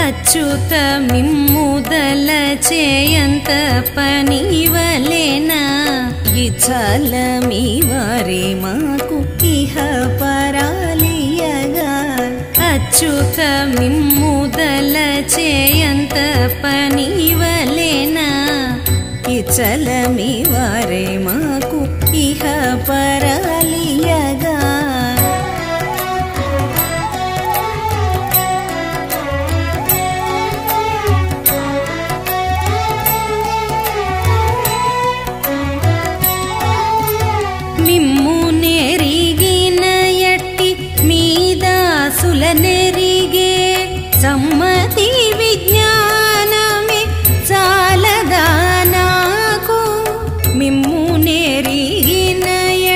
అచ్యుత మిమ్ముదల చేయంత పనివలెనా ఇచ్చల మీ వారి మాకు ఇహ పరాలియగా అచ్యుత మిమ్ముదల చేయంత పనివలెనా ఇచ్చల మీ వారి మాకు ఇహ పరాలియగా నెరిగే సమ్మతి విజ్ఞానమే చాలదా నాకు మిమ్ము నెరిగిన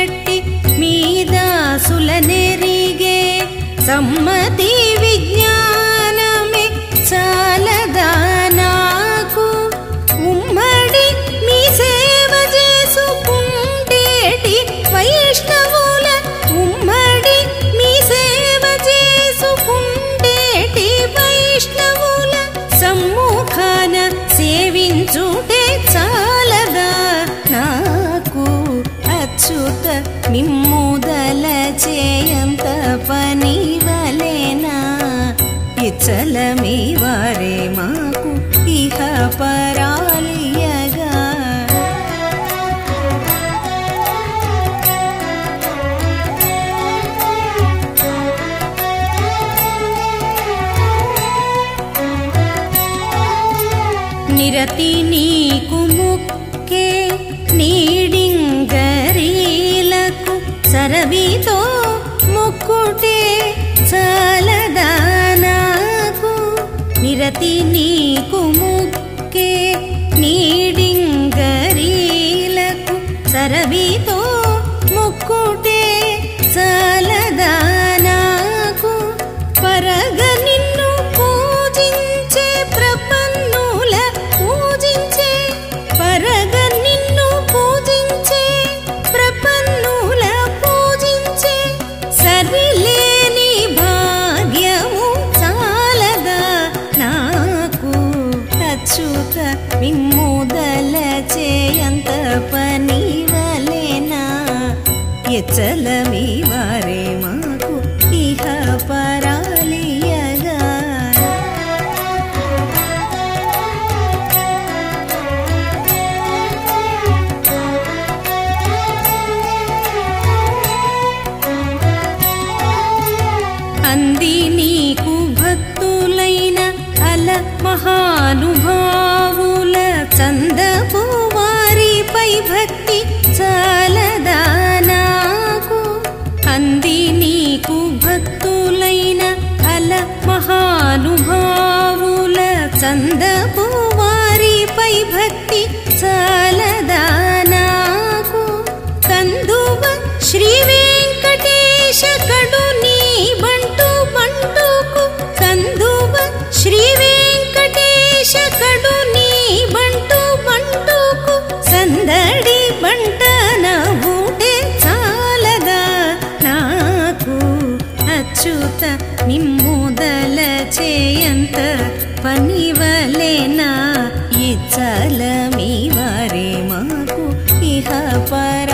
ఎట్టి మీదాసుల నెరిగే సమ్మతి విజ్ఞానమే చాలదా నాకు ఉమ్మడి మీ సేవ చేసుకుంటేటి వైష్ణవుల ఉమ్మడి మీ సేవ చేసుకుంటేటి వైష్ణవుల సమ్ముఖాన సేవించుటే చాలదా నాకు అచ్యుత మిమ్ముదల చేయంత పనివలెనా ఇచ్చల మీ వారే మాకు ఇహ పరాలియగా నిరతి నీకు ముక్కే నీడింగరీలకు సరవితో ముక్కుటే చాలదా నాకు నిరతి నీకు ముక్కే నీడింగరీలకు సరవితో ముక్కుటే చాలదా నాకు పరగ నిన్ను పూజించే ప్రపన్నుల పూజించే పరగ నిన్ను పూజించే ప్రపన్నుల పూజించే సరిలేని భాగ్యము చాలదా నాకు అచ్యుత మిమ్ముదల చేయంత పనివలెనా ఎచ్చల మీ వారే మాకు ఇహ పరాలియగా అంది నీకు భక్తులైన అల మహానుభావుల చందపు వారిపై భక్తి చాలదా నాకు అంది నీకు భక్తులైన అల మహానుభావుల చందపు వారిపై భక్తి చాలదా నాకు కందువ శ్రీ వెంకటేశ కడు నీ బంటు బంటుకు కందువ శ్రీ వెంకటేశ కడు నీ బంటు బంటుకు సందడి బంటన ఊటే చాలదా నాకు అచ్యుత మిమ్ముదల చేయంత పనివలెనా ఇచ్చల మీ వారే మాకు ఇహ పర